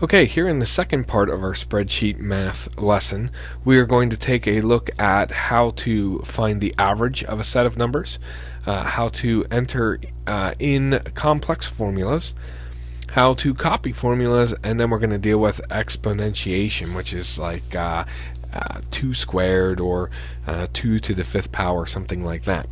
Okay, here in the second part of our spreadsheet math lesson, we are going to take a look at how to find the average of a set of numbers, how to enter in complex formulas, how to copy formulas, and then we're going to deal with exponentiation, which is like 2 squared or 2 to the 5th power, something like that.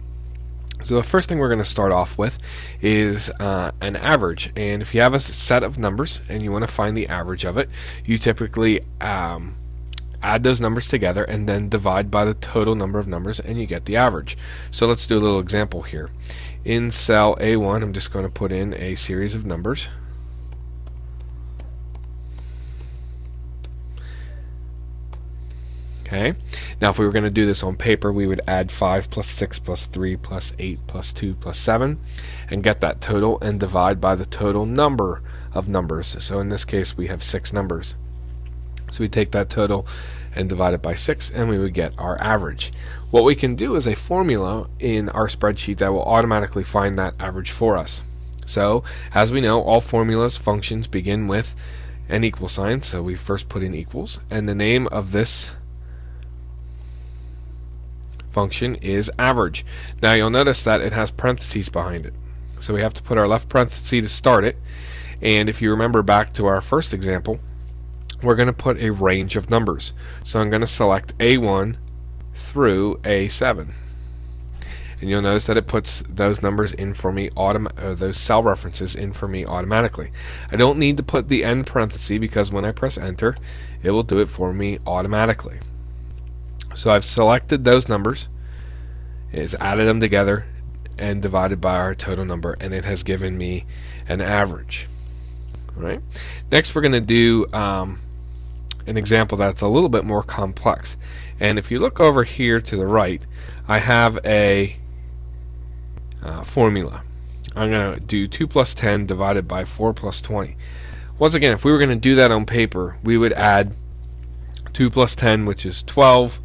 So the first thing we're going to start off with is an average, and if you have a set of numbers and you want to find the average of it, you typically add those numbers together and then divide by the total number of numbers and you get the average. So let's do a little example here. In cell A1, I'm just going to put in a series of numbers. Okay. Now if we were going to do this on paper, we would add 5 plus 6 plus 3 plus 8 plus 2 plus 7 and get that total and divide by the total number of numbers. So in this case we have 6 numbers. So we take that total and divide it by 6 and we would get our average. What we can do is a formula in our spreadsheet that will automatically find that average for us. So as we know, all formulas, functions begin with an equal sign. So we first put in equals, and the name of this function is average. Now you'll notice that it has parentheses behind it. So we have to put our left parenthesis to start it. And if you remember back to our first example, we're going to put a range of numbers. So I'm going to select A1 through A7. And you'll notice that it puts those numbers in for me, those cell references in for me automatically. I don't need to put the end parenthesis because when I press enter, it will do it for me automatically. So I've selected those numbers, it's added them together and divided by our total number, and it has given me an average. All right. Next we're going to do an example that's a little bit more complex. And if you look over here to the right, I have a formula. I'm going to do 2 plus 10 divided by 4 plus 20. Once again, if we were going to do that on paper, we would add 2 plus 10, which is 12,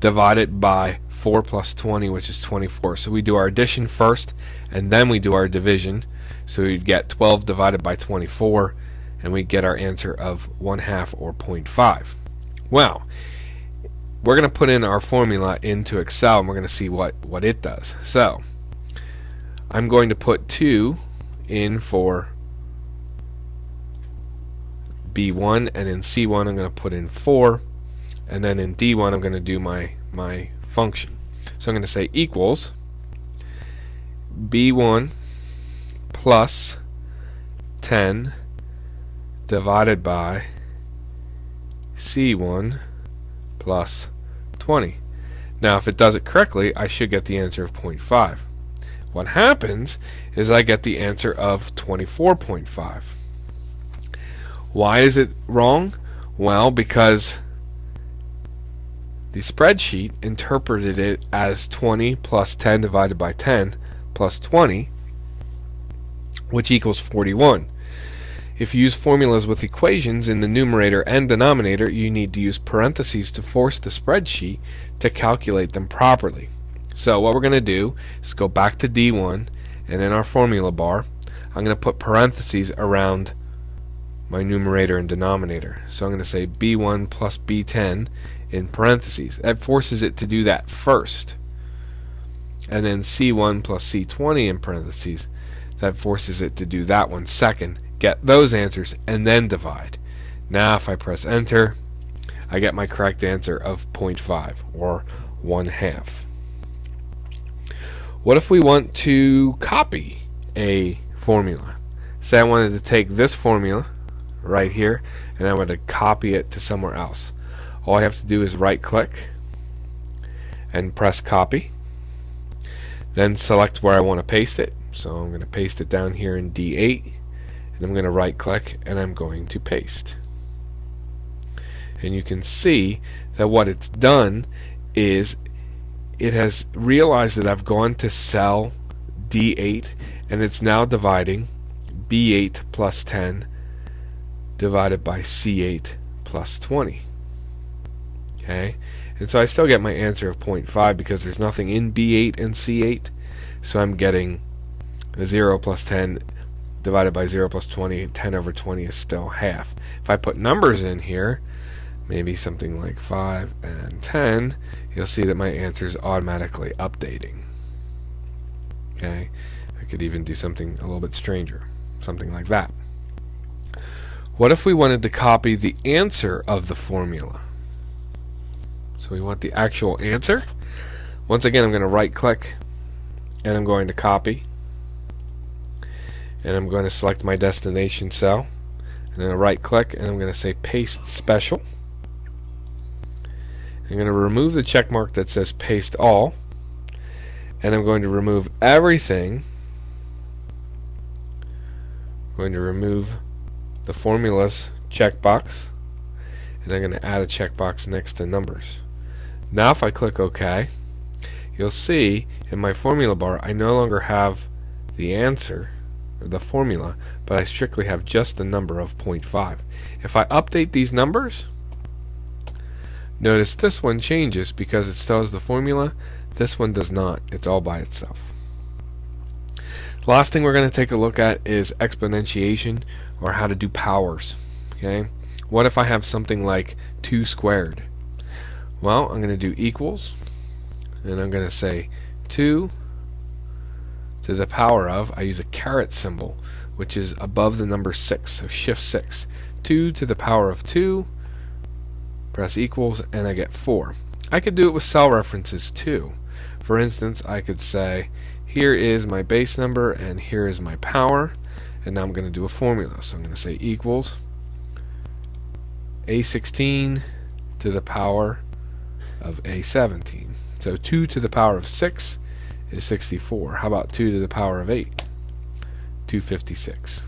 divided by 4 plus 20, which is 24. So we do our addition first, and then we do our division. So we'd get 12 divided by 24, and we get our answer of 1/2 or 0.5. Well, we're going to put in our formula into Excel, and we're going to see what it does. So I'm going to put 2 in for B1, and in C1 I'm going to put in 4. And then in D1 I'm going to do my function. So I'm going to say equals B1 plus 10 divided by C1 plus 20. Now if it does it correctly, I should get the answer of 0.5. What happens is I get the answer of 24.5. Why is it wrong? Well, because the spreadsheet interpreted it as 20 plus 10 divided by 10 plus 20, which equals 41. If you use formulas with equations in the numerator and denominator, you need to use parentheses to force the spreadsheet to calculate them properly. So what we're going to do is go back to D1, and in our formula bar, I'm going to put parentheses around my numerator and denominator. So I'm going to say B1 plus B10 in parentheses. That forces it to do that first. And then C1 plus C20 in parentheses. That forces it to do that one second. Get those answers and then divide. Now if I press enter, I get my correct answer of 0.5 or 1/2. What if we want to copy a formula? Say I wanted to take this formula right here and I want to copy it to somewhere else. All I have to do is right click and press copy, then select where I want to paste it. So I'm going to paste it down here in D8, and I'm going to right click and I'm going to paste. And you can see that what it's done is it has realized that I've gone to cell D8 and it's now dividing B8 plus 10 divided by C8 plus 20. Okay, and so I still get my answer of 0.5 because there's nothing in B8 and C8, so I'm getting 0 plus 10 divided by 0 plus 20, 10 over 20 is still half. If I put numbers in here, maybe something like 5 and 10, you'll see that my answer is automatically updating. Okay, I could even do something a little bit stranger, something like that. What if we wanted to copy the answer of the formula? So we want the actual answer. Once again, I'm going to right click and I'm going to copy, and I'm going to select my destination cell, and then right click and I'm going to say paste special. I'm going to remove the check mark that says paste all, and I'm going to remove everything. I'm going to remove the formulas checkbox, and I'm going to add a checkbox next to numbers. Now if I click OK, you'll see in my formula bar I no longer have the answer, or the formula, but I strictly have just the number of 0.5. If I update these numbers, notice this one changes because it still has the formula. This one does not. It's all by itself. The last thing we're going to take a look at is exponentiation, or how to do powers. Okay, what if I have something like 2 squared? Well, I'm going to do equals, and I'm going to say 2 to the power of, I use a caret symbol, which is above the number 6, so shift 6. 2 to the power of 2, press equals, and I get 4. I could do it with cell references too. For instance, I could say, here is my base number and here is my power, and now I'm going to do a formula. So I'm going to say equals A16 to the power of A17. So 2 to the power of 6 is 64. How about 2 to the power of 8? 256.